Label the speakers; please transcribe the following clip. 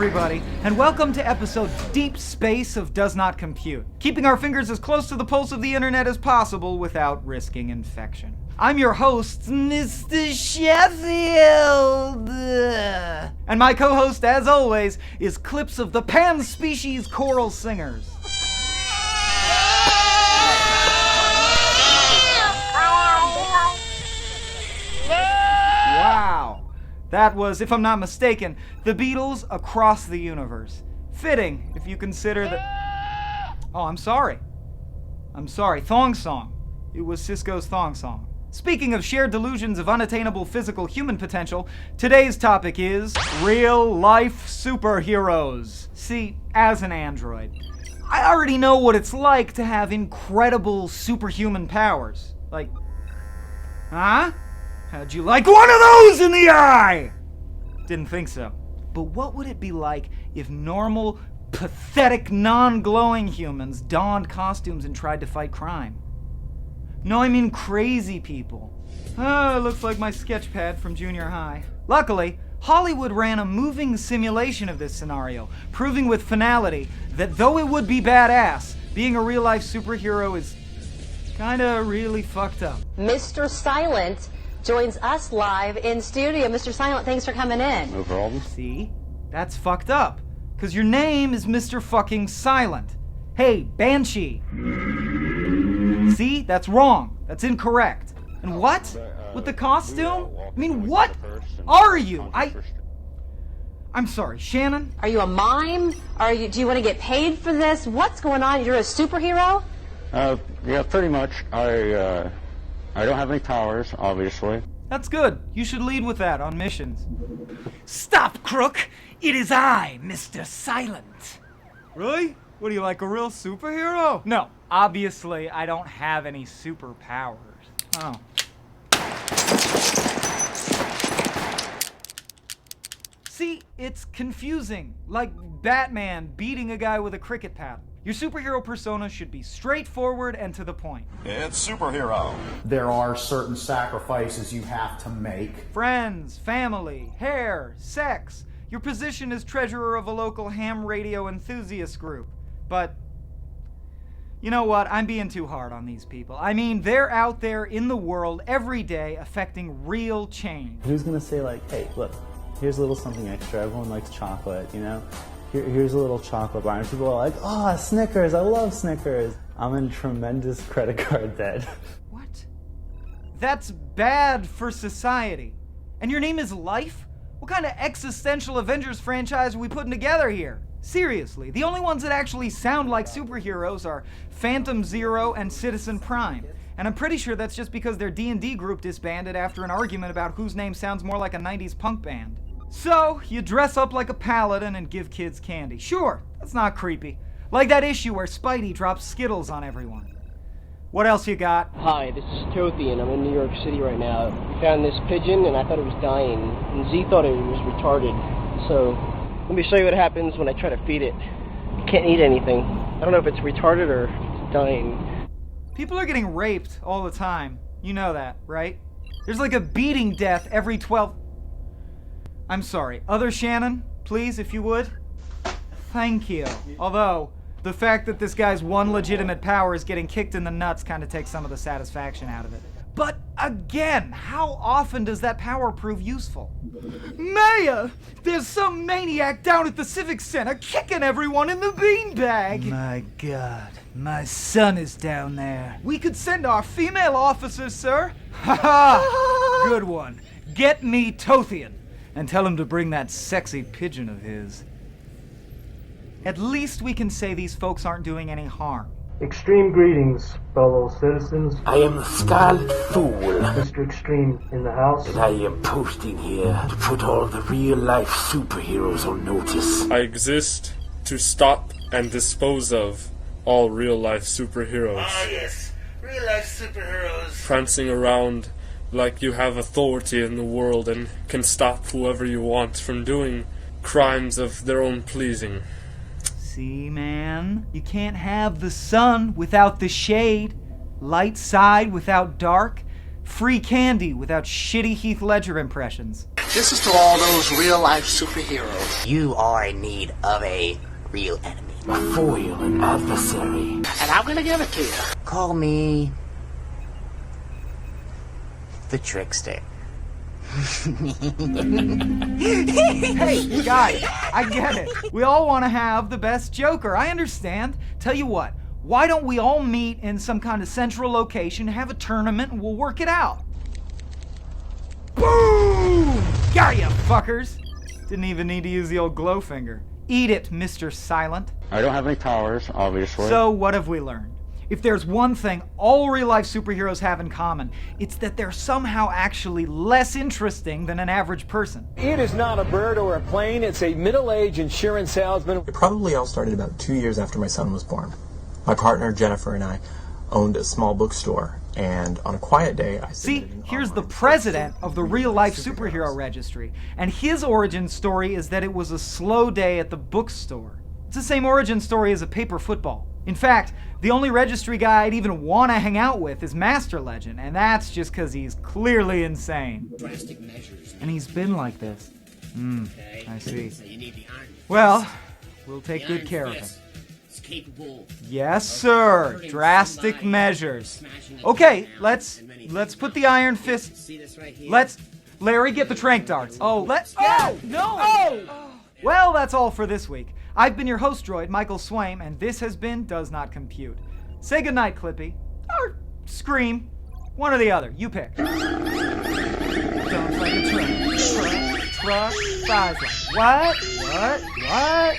Speaker 1: everybody, and welcome to episode Deep Space of Does Not Compute, keeping our fingers as close to the pulse of the internet as possible without risking infection. I'm your host, Mr. Sheffield. And my co-host, as always, is clips of the pan-species choral singers. Wow. That was, if I'm not mistaken, the Beatles across the universe. Fitting, if you consider that... Oh, I'm sorry. Thong Song. It was Cisco's Thong Song. Speaking of shared delusions of unattainable physical human potential, today's topic is real-life superheroes. See, as an android, I already know what it's like to have incredible superhuman powers. Like, huh? How'd you like one of those in the eye? Didn't think so. But what would it be like if normal, pathetic, non-glowing humans donned costumes and tried to fight crime? No, I mean crazy people. Oh, looks like my sketch pad from junior high. Luckily, Hollywood ran a moving simulation of this scenario, proving with finality that though it would be badass, being a real-life superhero is kinda really fucked up.
Speaker 2: Mr. Silent joins us live in studio. Mr. Silent, thanks for coming in.
Speaker 3: No problem.
Speaker 1: See? That's fucked up. Because your name is Mr. fucking Silent. Hey, Banshee. See? That's wrong. That's incorrect. And what? With the costume? I mean, what are you? I'm sorry, Shannon?
Speaker 2: Are you a mime? Do you want to get paid for this? What's going on? You're a superhero?
Speaker 3: Yeah, pretty much. I don't have any powers, obviously.
Speaker 1: That's good. You should lead with that on missions. Stop, crook! It is I, Mr. Silent. Really? What are you, like a real superhero? No, obviously I don't have any superpowers. Oh. See, it's confusing. Like Batman beating a guy with a cricket paddle. Your superhero persona should be straightforward and to the point.
Speaker 4: It's superhero.
Speaker 5: There are certain sacrifices you have to make.
Speaker 1: Friends, family, hair, sex. Your position as treasurer of a local ham radio enthusiast group. But, you know what? I'm being too hard on these people. I mean, they're out there in the world every day affecting real change.
Speaker 6: Who's gonna say like, hey, look, here's a little something extra. Everyone likes chocolate, you know? Here's a little chocolate bar. And people are like, oh, Snickers, I love Snickers. I'm in tremendous credit card debt.
Speaker 1: What? That's bad for society. And your name is Life? What kind of existential Avengers franchise are we putting together here? Seriously, the only ones that actually sound like superheroes are Phantom Zero and Citizen Prime. And I'm pretty sure that's just because their D&D group disbanded after an argument about whose name sounds more like a 90s punk band. So, you dress up like a paladin and give kids candy. Sure, that's not creepy. Like that issue where Spidey drops Skittles on everyone. What else you got?
Speaker 7: Hi, this is Tothian. I'm in New York City right now. We found this pigeon and I thought it was dying. And Z thought it was retarded. So, let me show you what happens when I try to feed it. It can't eat anything. I don't know if it's retarded or it's dying.
Speaker 1: People are getting raped all the time. You know that, right? There's like a beating death every 12... I'm sorry. Other Shannon, please, if you would. Thank you. Although, the fact that this guy's one legitimate power is getting kicked in the nuts kind of takes some of the satisfaction out of it. But again, how often does that power prove useful? Maya! There's some maniac down at the Civic Center kicking everyone in the beanbag! My God, my son is down there. We could send our female officers, sir. Ha ha! Good one. Get me Tothian. And tell him to bring that sexy pigeon of his. At least we can say these folks aren't doing any harm.
Speaker 8: Extreme greetings, fellow citizens.
Speaker 9: I am the Scarlet Fool.
Speaker 8: Mr. Extreme in the house.
Speaker 9: And I am posting here to put all the real-life superheroes on notice.
Speaker 10: I exist to stop and dispose of all real-life superheroes.
Speaker 11: Ah, yes. Real-life superheroes.
Speaker 10: Prancing around like you have authority in the world and can stop whoever you want from doing crimes of their own pleasing.
Speaker 1: See, man? You can't have the sun without the shade, light side without dark, free candy without shitty Heath Ledger impressions.
Speaker 9: This is to all those real-life superheroes. You are in need of a real enemy. A foil, an adversary. And I'm gonna give it to you. Call me... the trickster.
Speaker 1: Hey, guys, I get it. We all want to have the best Joker. I understand. Tell you what, why don't we all meet in some kind of central location, have a tournament, and we'll work it out? Boom! Got ya, fuckers! Didn't even need to use the old glow finger. Eat it, Mr. Silent.
Speaker 3: I don't have any powers, obviously.
Speaker 1: So, what have we learned? If there's one thing all real-life superheroes have in common, it's that they're somehow actually less interesting than an average person.
Speaker 4: It is not a bird or a plane, it's a middle-aged insurance salesman.
Speaker 12: It probably all started about 2 years after my son was born. My partner, Jennifer, and I owned a small bookstore, and on a quiet day, I
Speaker 1: See, here's the president of the real-life superhero registry, and his origin story is that it was a slow day at the bookstore. It's the same origin story as a paper football. In fact, the only registry guy I'd even want to hang out with is Master Legend, and that's just because he's clearly insane.
Speaker 13: Drastic measures.
Speaker 1: And he's been like this. I see.
Speaker 13: So you need the iron.
Speaker 1: Well, we'll take good care of him.
Speaker 13: It's capable.
Speaker 1: Yes, sir. Drastic measures. Okay, let's put the iron fist.
Speaker 13: See this right here?
Speaker 1: Larry, get the tranq darts. Oh, Well, that's all for this week. I've been your host, Droid Michael Swaim, and this has been Does Not Compute. Say goodnight, Clippy. Or scream. One or the other. You pick. Don't like a truck. Truck. Thighs like. What?